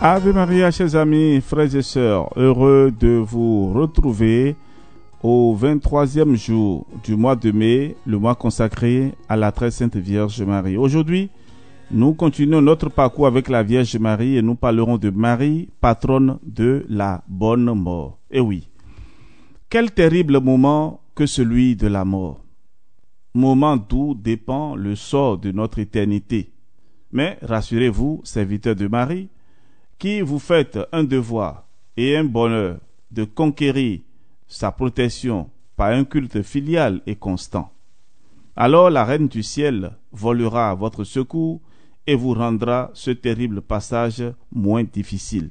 Ave Maria, chers amis, frères et sœurs, heureux de vous retrouver au 23e jour du mois de mai, le mois consacré à la très sainte Vierge Marie. Aujourd'hui, nous continuons notre parcours avec la Vierge Marie et nous parlerons de Marie, patronne de la bonne mort. Eh oui, quel terrible moment que celui de la mort. Moment d'où dépend le sort de notre éternité. Mais rassurez-vous, serviteurs de Marie, qui vous faites un devoir et un bonheur de conquérir sa protection par un culte filial et constant. Alors la Reine du Ciel volera à votre secours et vous rendra ce terrible passage moins difficile.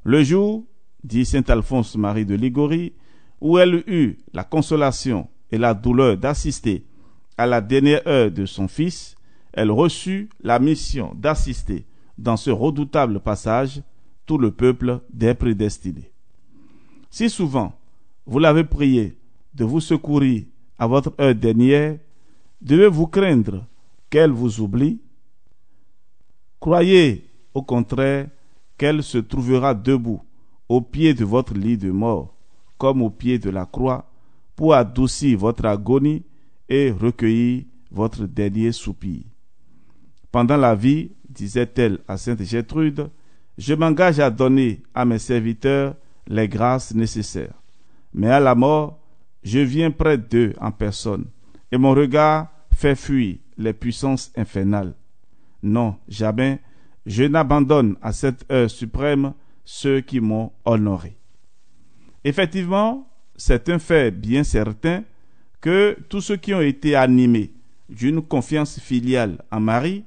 Le jour, dit saint Alphonse Marie de Ligorie, où elle eut la consolation et la douleur d'assister à la dernière heure de son fils, elle reçut la mission d'assister dans ce redoutable passage tout le peuple des prédestinés. Si souvent vous l'avez prié de vous secourir à votre heure dernière, devez-vous craindre qu'elle vous oublie? Croyez au contraire qu'elle se trouvera debout au pied de votre lit de mort, comme au pied de la croix, pour adoucir votre agonie et recueillir votre dernier soupir. Pendant la vie, disait-elle à sainte Gertrude, je m'engage à donner à mes serviteurs les grâces nécessaires. Mais à la mort, je viens près d'eux en personne, et mon regard fait fuir les puissances infernales. Non, jamais, je n'abandonne à cette heure suprême ceux qui m'ont honoré. Effectivement, c'est un fait bien certain que tous ceux qui ont été animés d'une confiance filiale en Marie,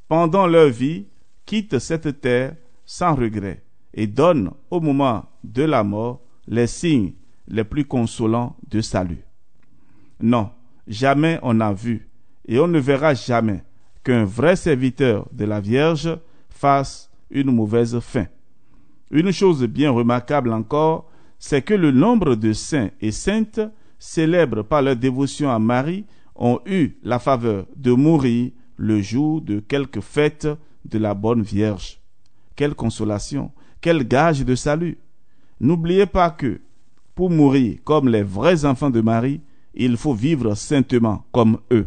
pendant leur vie, quittent cette terre sans regret et donnent au moment de la mort les signes les plus consolants de salut. Non, jamais on n'a vu et on ne verra jamais qu'un vrai serviteur de la Vierge fasse une mauvaise fin. Une chose bien remarquable encore, c'est que le nombre de saints et saintes célèbres par leur dévotion à Marie ont eu la faveur de mourir le jour de quelque fête de la bonne Vierge. Quelle consolation, quel gage de salut! N'oubliez pas que, pour mourir comme les vrais enfants de Marie, il faut vivre saintement comme eux.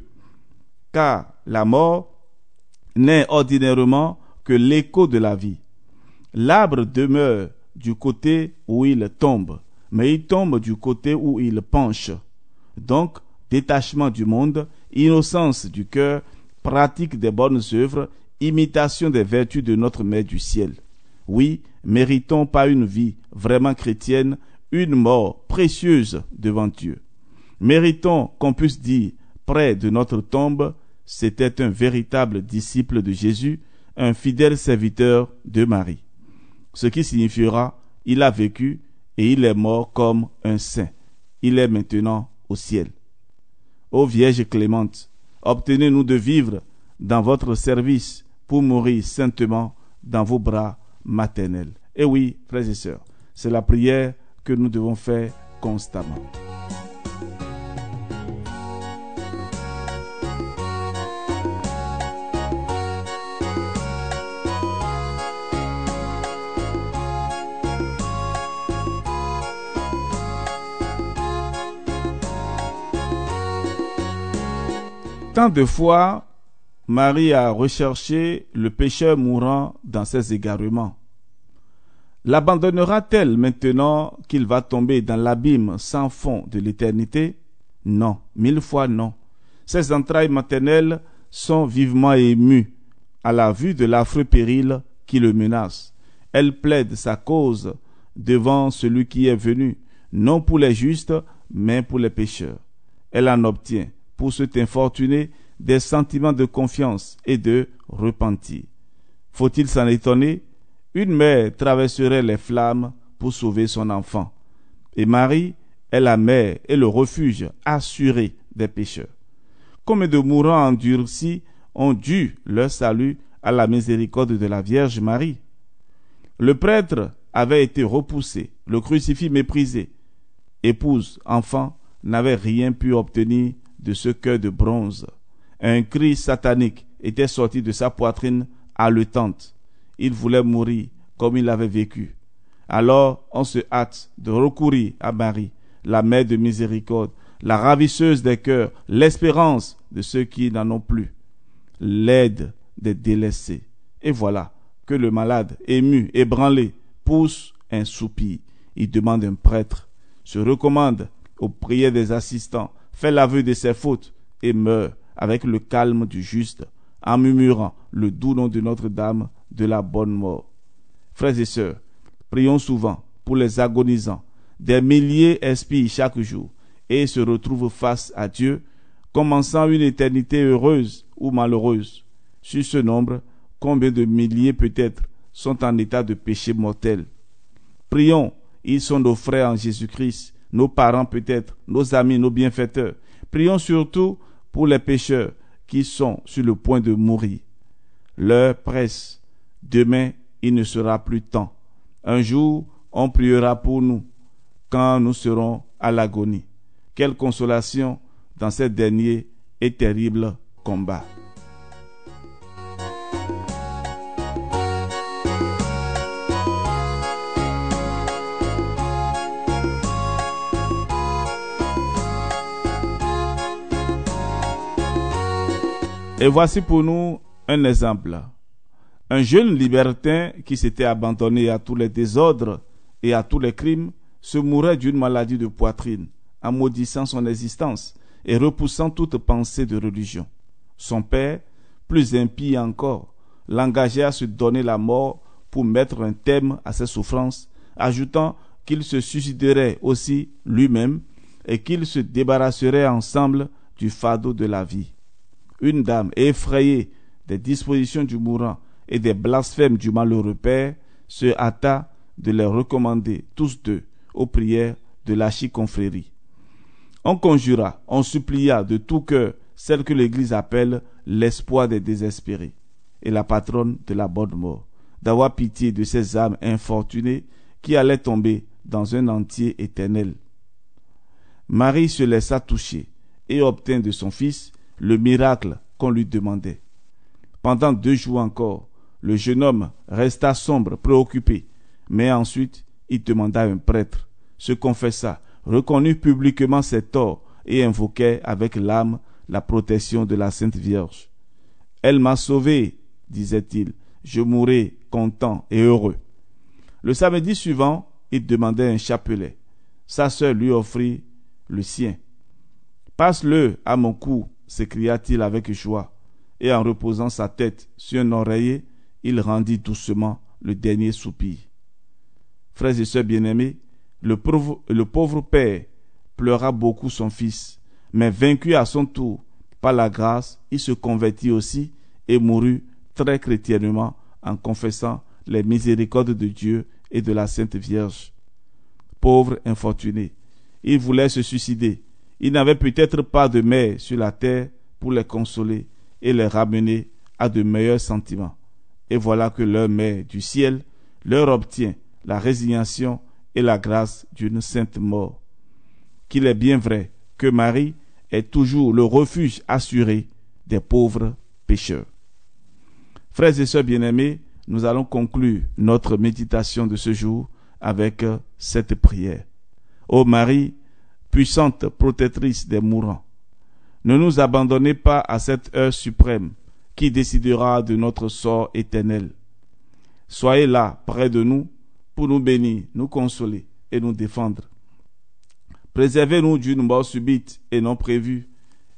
Car la mort n'est ordinairement que l'écho de la vie. L'arbre demeure du côté où il tombe, mais il tombe du côté où il penche. Donc, détachement du monde, innocence du cœur, pratique des bonnes œuvres, imitation des vertus de notre Mère du ciel. Oui, méritons pas une vie vraiment chrétienne, une mort précieuse devant Dieu. Méritons qu'on puisse dire, près de notre tombe, c'était un véritable disciple de Jésus, un fidèle serviteur de Marie. Ce qui signifiera, il a vécu et il est mort comme un saint. Il est maintenant au ciel. Ô Vierge clémente, obtenez-nous de vivre dans votre service pour mourir saintement dans vos bras maternels. Et oui, frères et sœurs, c'est la prière que nous devons faire constamment. Tant de fois, Marie a recherché le pécheur mourant dans ses égarements. L'abandonnera-t-elle maintenant qu'il va tomber dans l'abîme sans fond de l'éternité? Non, 1000 fois non. Ses entrailles maternelles sont vivement émues à la vue de l'affreux péril qui le menace. Elle plaide sa cause devant celui qui est venu, non pour les justes, mais pour les pécheurs. Elle en obtient, pour cet infortuné, des sentiments de confiance et de repentir. Faut-il s'en étonner? Une mère traverserait les flammes pour sauver son enfant. Et Marie est la mère et le refuge assuré des pécheurs. Combien de mourants endurcis ont dû leur salut à la miséricorde de la Vierge Marie? Le prêtre avait été repoussé, le crucifix méprisé. Épouse, enfant, n'avait rien pu obtenir de ce cœur de bronze. Un cri satanique était sorti de sa poitrine haletante. il voulait mourir comme il avait vécu. Alors on se hâte de recourir à Marie, la mère de miséricorde, la ravisseuse des cœurs, l'espérance de ceux qui n'en ont plus, l'aide des délaissés. Et voilà que le malade, ému, ébranlé, pousse un soupir. Il demande un prêtre, se recommande aux prières des assistants, fait l'aveu de ses fautes et meurt avec le calme du juste, en murmurant le doux nom de Notre-Dame de la bonne mort. Frères et sœurs, prions souvent pour les agonisants. Des milliers expirent chaque jour et se retrouvent face à Dieu, commençant une éternité heureuse ou malheureuse. Sur ce nombre, combien de milliers peut-être sont en état de péché mortel? Prions, ils sont nos frères en Jésus-Christ, nos parents peut-être, nos amis, nos bienfaiteurs. Prions surtout pour les pécheurs qui sont sur le point de mourir. L'heure presse. Demain, il ne sera plus temps. Un jour, on priera pour nous quand nous serons à l'agonie. Quelle consolation dans ces derniers et terribles combats. Et voici pour nous un exemple. Un jeune libertin qui s'était abandonné à tous les désordres et à tous les crimes se mourait d'une maladie de poitrine, en maudissant son existence et repoussant toute pensée de religion. Son père, plus impie encore, l'engageait à se donner la mort pour mettre un terme à ses souffrances, ajoutant qu'il se suiciderait aussi lui-même et qu'ils se débarrasseraient ensemble du fardeau de la vie. Une dame, effrayée des dispositions du mourant et des blasphèmes du malheureux père, se hâta de les recommander tous deux aux prières de l'archiconfrérie. On conjura, on supplia de tout cœur celle que l'Église appelle l'espoir des désespérés et la patronne de la bonne mort, d'avoir pitié de ces âmes infortunées qui allaient tomber dans un entier éternel. Marie se laissa toucher et obtint de son fils le miracle qu'on lui demandait. Pendant 2 jours encore, le jeune homme resta sombre, préoccupé, mais ensuite il demanda un prêtre, se confessa, reconnut publiquement ses torts et invoquait avec l'âme la protection de la Sainte Vierge. « Elle m'a sauvé, disait-il, je mourrai content et heureux. » Le samedi suivant, il demandait un chapelet. Sa sœur lui offrit le sien. « Passe-le à mon cou, s'écria-t-il avec joie, et en reposant sa tête sur un oreiller, il rendit doucement le dernier soupir. Frères et sœurs bien-aimés, le pauvre père pleura beaucoup son fils, mais vaincu à son tour par la grâce, il se convertit aussi et mourut très chrétiennement en confessant les miséricordes de Dieu et de la Sainte Vierge. Pauvre infortuné, il voulait se suicider. Il n'avait peut-être pas de mère sur la terre pour les consoler et les ramener à de meilleurs sentiments. Et voilà que leur mère du ciel leur obtient la résignation et la grâce d'une sainte mort. Qu'il est bien vrai que Marie est toujours le refuge assuré des pauvres pécheurs. Frères et sœurs bien-aimés, nous allons conclure notre méditation de ce jour avec cette prière. Ô Marie, puissante protectrice des mourants, ne nous abandonnez pas à cette heure suprême qui décidera de notre sort éternel. Soyez là, près de nous, pour nous bénir, nous consoler et nous défendre. Préservez-nous d'une mort subite et non prévue,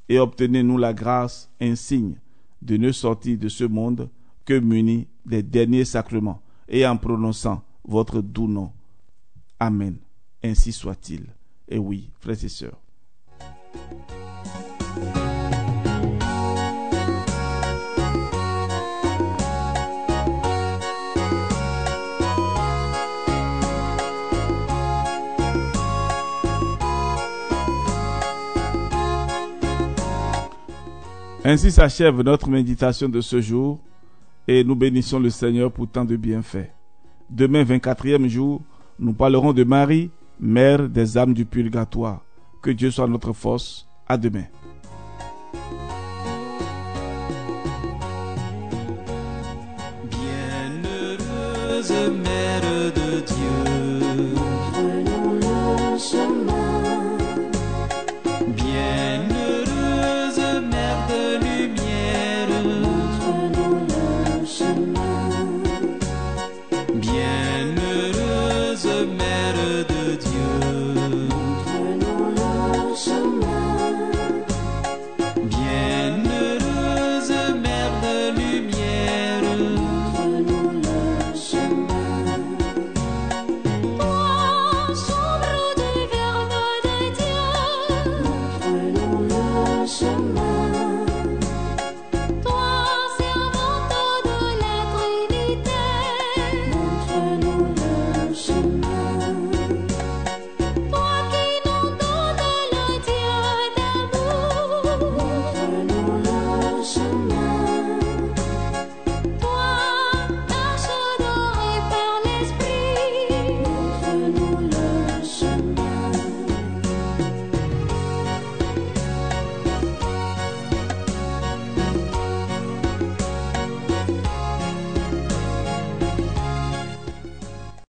et obtenez-nous la grâce insigne de ne sortir de ce monde que munis des derniers sacrements et en prononçant votre doux nom. Amen. Ainsi soit-il. Et oui, frères et sœurs. Ainsi s'achève notre méditation de ce jour et nous bénissons le Seigneur pour tant de bienfaits. Demain, 24e jour, nous parlerons de Marie, Mère des âmes du purgatoire. Que Dieu soit notre force. À demain. Bienheureux chemin.